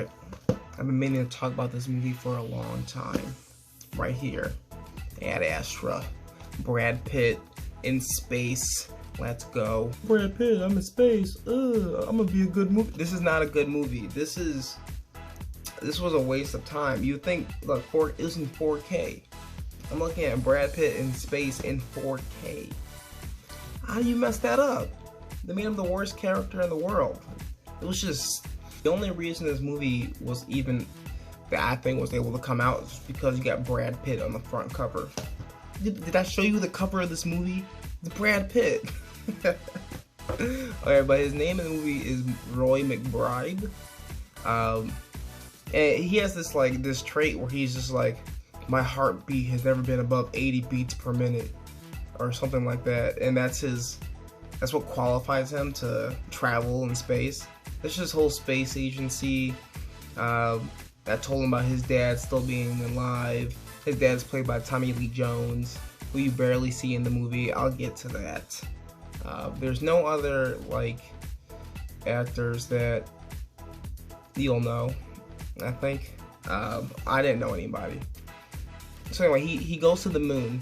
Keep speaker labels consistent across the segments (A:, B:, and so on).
A: Alright, I've been meaning to talk about this movie for a long time. Right here, at Astra. Brad Pitt in space. Let's go. Brad Pitt, I'm in space. I'm gonna be a good movie. This is not a good movie. This was a waste of time. You think, look, it was in 4K. I'm looking at Brad Pitt in space in 4K. How do you mess that up? They made him the worst character in the world. It was just, the only reason this movie was even, that I think was able to come out is because you got Brad Pitt on the front cover. Did I show you the cover of this movie? It's Brad Pitt. Alright, but his name in the movie is Roy McBride. And he has this trait where he's just like, my heartbeat has never been above 80 beats per minute, or something like that. And that's what qualifies him to travel in space. There's this whole space agency that told him about his dad still being alive. His dad's played by Tommy Lee Jones, who you barely see in the movie. I'll get to that. There's no other actors that you'll know, I think. I didn't know anybody. So anyway, he goes to the moon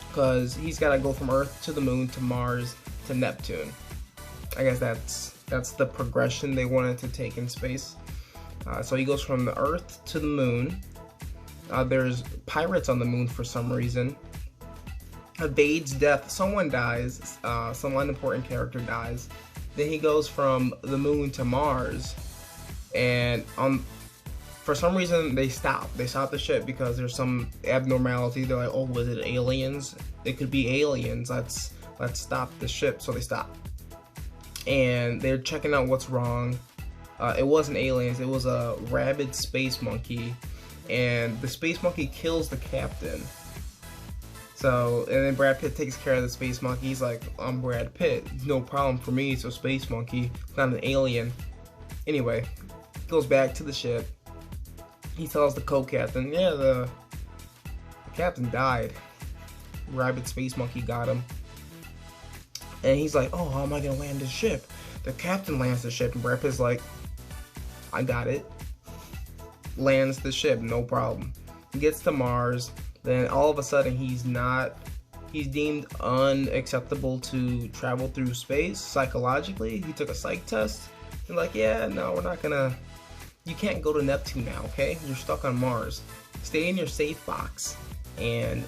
A: because he's got to go from Earth to the moon to Mars to Neptune. I guess that's the progression they wanted to take in space. So he goes from the Earth to the moon. There's pirates on the moon for some reason. Evades death. Someone dies. Some unimportant character dies. Then he goes from the moon to Mars, and for some reason they stop. They stop the ship because there's some abnormality. They're like, oh, was it aliens? It could be aliens. Let's stop the ship. So they stop, and they're checking out what's wrong. It wasn't aliens. It was a rabid space monkey, and the space monkey kills the captain. So, and then Brad Pitt takes care of the space monkey. He's like, I'm Brad Pitt. No problem for me. It's a space monkey. It's not an alien. Anyway, goes back to the ship. He tells the co-captain, yeah, the captain died. Rabid space monkey got him. And he's like, oh, how am I going to land this ship? The captain lands the ship, and Brad Pitt's like, I got it. Lands the ship, no problem. He gets to Mars. Then all of a sudden he's deemed unacceptable to travel through space psychologically. He took a psych test. They're like, yeah, no, we're not gonna, you can't go to Neptune now, okay? You're stuck on Mars. Stay in your safe box and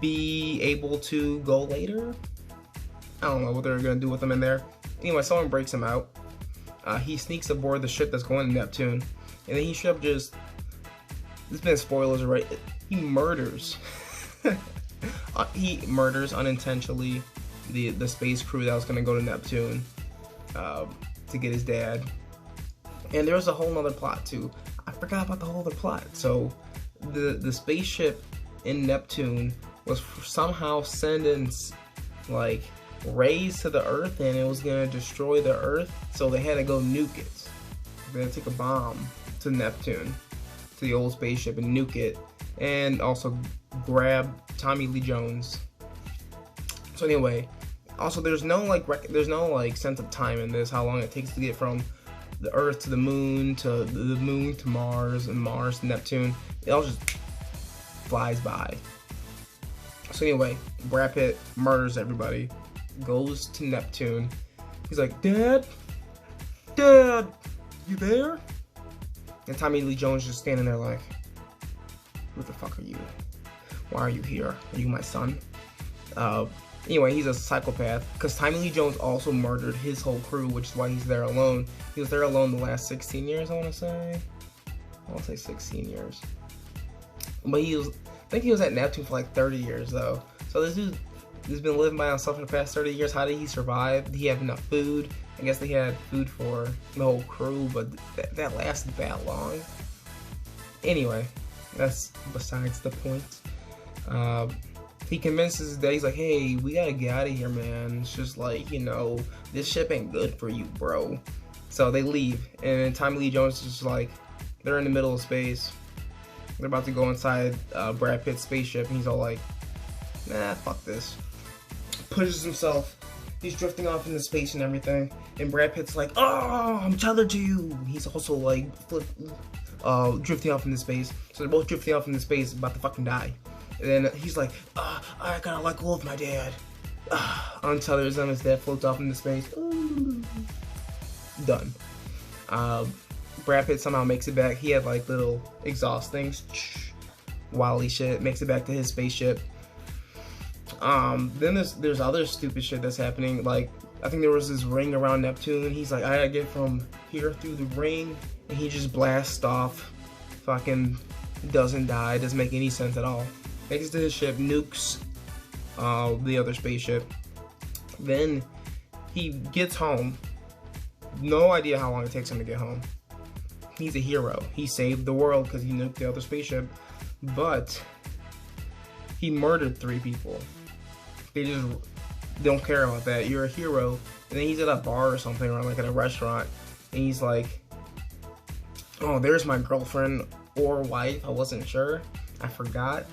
A: be able to go later. I don't know what they're gonna do with him in there. Anyway, someone breaks him out. He sneaks aboard the ship that's going to Neptune, and then he should have just, this been spoilers, right? He murders. He murders unintentionally the space crew that was gonna go to Neptune to get his dad. And there was a whole nother plot too. I forgot about the whole other plot. So the spaceship in Neptune was somehow sending rays to the Earth, and it was gonna destroy the Earth. So they had to go nuke it. They had to take a bomb to Neptune, to the old spaceship, and nuke it, and also grab Tommy Lee Jones. So anyway, also there's no sense of time in this, how long it takes to get from the Earth to the moon to Mars, and Mars to Neptune. It all just flies by. So anyway, Brad Pitt murders everybody, goes to Neptune. He's like, Dad, you there? And Tommy Lee Jones just standing there like, who the fuck are you? Why are you here? Are you my son? Anyway, he's a psychopath, because Tommy Lee Jones also murdered his whole crew, which is why he's there alone. He was there alone the last 16 years, I want to say. 16 years. But I think he was at Neptune for like 30 years, though. So this dude has been living by himself for the past 30 years. How did he survive? Did he have enough food? I guess they had food for the whole crew, but that lasted that long. Anyway, that's besides the point. He convinces his dad, he's like, hey, we gotta get out of here, man. It's just like, this ship ain't good for you, bro. So they leave, and then Tommy Lee Jones is just like, they're in the middle of space. They're about to go inside Brad Pitt's spaceship, and he's all like, nah, fuck this. Pushes himself He's drifting off into space and everything, and Brad Pitt's like, "Oh, I'm tethered to you." He's also like drifting off into space. So they're both drifting off into space, about to fucking die. And then he's like, "I gotta let go of my dad." Untethers him. His dad floats off into space. Done. Brad Pitt somehow makes it back. He had like little exhaust things, wily shit. Makes it back to his spaceship. Then there's other stupid shit that's happening. Like, I think there was this ring around Neptune. He's like, I gotta get from here through the ring, and he just blasts off. Fucking doesn't die. Doesn't make any sense at all. Makes it to his ship, nukes the other spaceship. Then he gets home. No idea how long it takes him to get home. He's a hero. He saved the world because he nuked the other spaceship, but he murdered 3 people. They just don't care about that. You're a hero. And then he's at a bar or something, or like at a restaurant, and he's like, "Oh, there's my girlfriend or wife. I wasn't sure. I forgot."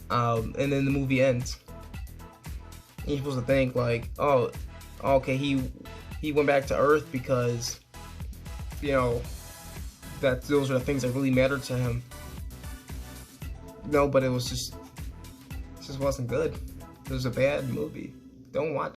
A: And then the movie ends. And you're supposed to think like, "Oh, okay, he went back to Earth because, you know, that those are the things that really mattered to him." No, but it just wasn't good. It was a bad movie. Don't watch